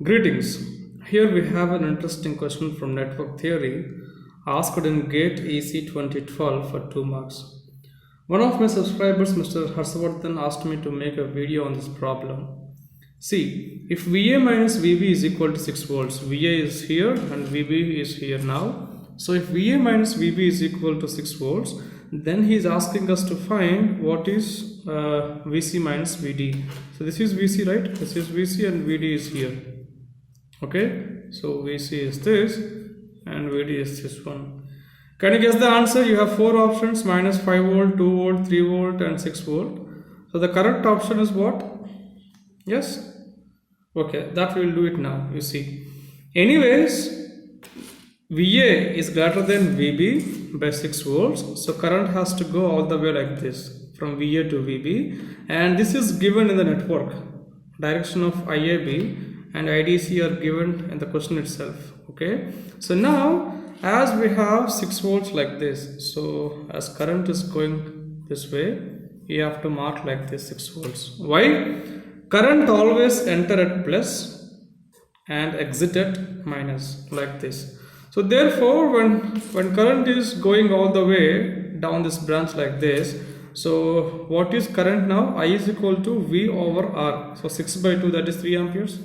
Greetings. Here we have an interesting question from network theory asked in GATE EC 2012 for 2 marks. One of my subscribers, Mr. Harsavardhan, asked me to make a video on this problem. See, if VA minus VB is equal to 6 volts, VA is here and VB is here now. So if VA minus VB is equal to 6 volts, then he is asking us to find what is VC minus VD. So this is VC, right? This is VC and VD is here. Okay, so VC is this and VD is this one. Can you guess the answer? You have 4 options: minus 5 volt, 2 volt, 3 volt and 6 volt. So the correct option is what? Yes? Okay, that we will do it now. You see, anyways, VA is greater than VB by 6 volts, so current has to go all the way like this from VA to VB, and this is given in the network. Direction of IAB and IDC are given in the question itself. Okay, so now as we have 6 volts like this, so as current is going this way, you have to mark like this 6 volts. Why? Current always enter at plus and exit at minus like this. So therefore when current is going all the way down this branch like this, so what is current now? I is equal to V over R. So 6 by 2, that is 3 amperes.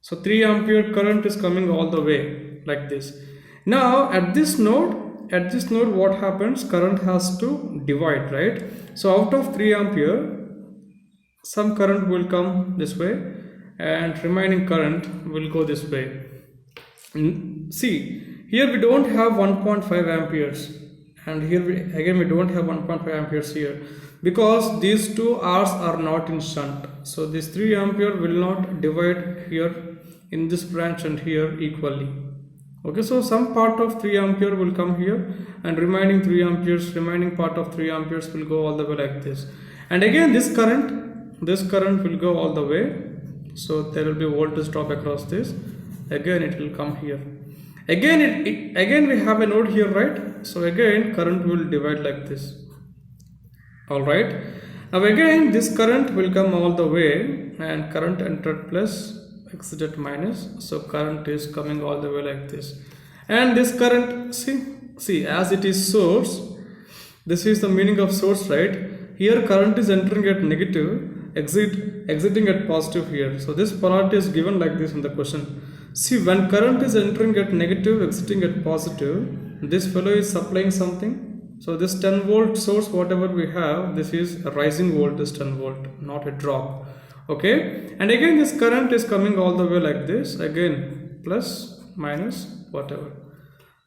So 3 ampere current is coming all the way like this. Now at this node what happens? Current has to divide, right? So out of 3 ampere, some current will come this way and remaining current will go this way. See, here we don't have 1.5 amperes and here we don't have 1.5 amperes here, because these two R's are not in shunt. So this 3 ampere will not divide here in this branch and here equally. Okay, so some part of 3 ampere will come here and remaining part of 3 amperes will go all the way like this. And again this current will go all the way, so there will be voltage drop across this. Again it will come here. Again we have a node here, right? So again current will divide like this. Alright, now again this current will come all the way and current entered plus, exited minus, so current is coming all the way like this. And this current, see as it is source, this is the meaning of source, right? Here current is entering at negative, exiting at positive here. So this polarity is given like this in the question. See, when current is entering at negative, exiting at positive, this fellow is supplying something. So this 10 volt source, whatever we have, this is a rising voltage 10 volt, not a drop. Okay, and again this current is coming all the way like this, again plus minus whatever.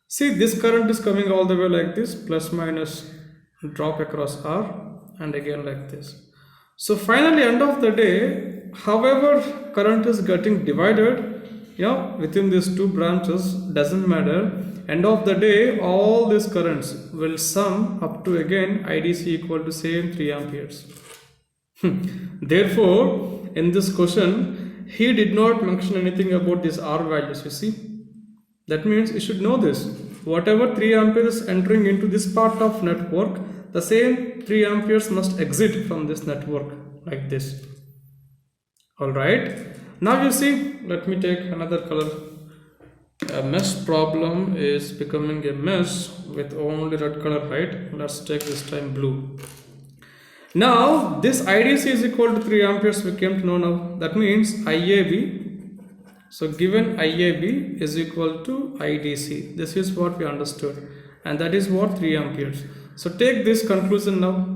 See, this current is coming all the way like this, plus minus drop across R, and again like this. So finally end of the day, however current is getting divided, within these two branches, doesn't matter. End of the day, all these currents will sum up to again IDC equal to same 3 amperes. Therefore, in this question, he did not mention anything about these R values, you see. That means you should know this. Whatever 3 amperes entering into this part of network, the same 3 amperes must exit from this network like this. Alright. Now you see, let me take another color. A mesh problem is becoming a mesh with only red color, right? Let's take this time blue. Now this IDC is equal to 3 amperes, we came to know now. That means IAB. So given IAB is equal to IDC. This is what we understood. And that is what 3 amperes. So take this conclusion now.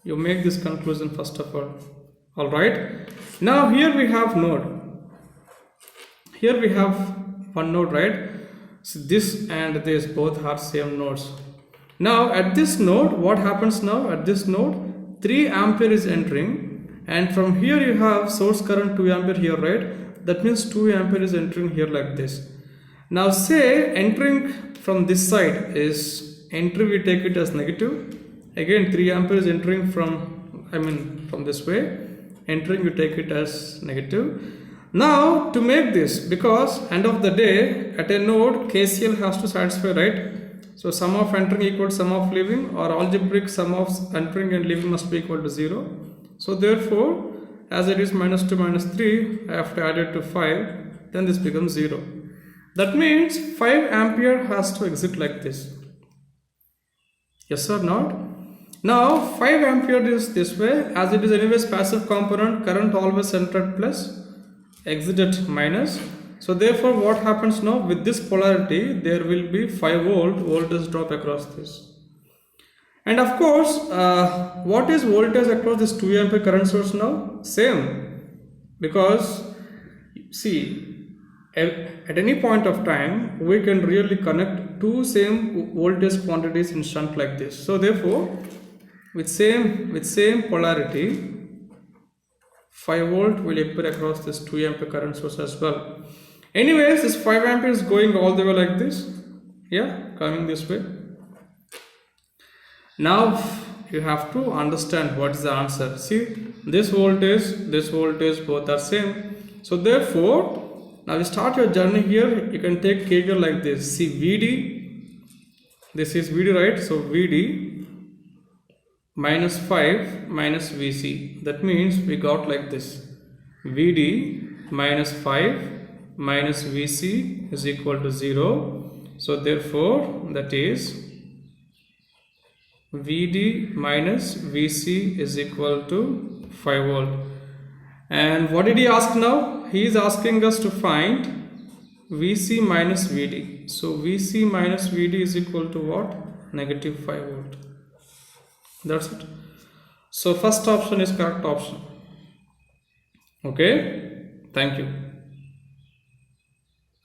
You make this conclusion first of all. Alright. Now here we have node. Here we have one node, right? So this and this both are same nodes. Now at this node, what happens now? At this node, 3 ampere is entering, and from here you have source current 2 ampere here, right? That means 2 ampere is entering here like this. Now say entering from this side is entry, we take it as negative. Again 3 ampere is entering from this way. Entering, you take it as negative. Now to make this, because end of the day at a node KCL has to satisfy, right? So sum of entering equals sum of leaving, or algebraic sum of entering and leaving must be equal to 0. So therefore as it is minus 2 minus 3, I have to add it to 5, then this becomes 0. That means 5 ampere has to exit like this. Yes or not? Now 5 ampere is this way, as it is anyways passive component, current always entered plus, exit at minus. So therefore what happens now, with this polarity there will be 5 volt voltage drop across this. And of course, what is voltage across this 2 ampere current source now? Same, because see, at any point of time we can really connect two same voltage quantities in shunt like this. So therefore, with same polarity, 5 volt will appear across this 2 ampere current source as well. Anyways, this 5 ampere is going all the way like this, yeah, coming this way. Now you have to understand what is the answer. See, this voltage both are same. So therefore, now you start your journey here. You can take KVL like this. See, VD, this is VD, right? So VD minus 5 minus VC. That means we got like this. VD minus 5 minus VC is equal to 0. So therefore, that is VD minus VC is equal to 5 volt. And what did he ask now? He is asking us to find VC minus VD. So VC minus VD is equal to what? Negative 5 volt. That's it. So first option is correct option. Okay. Thank you.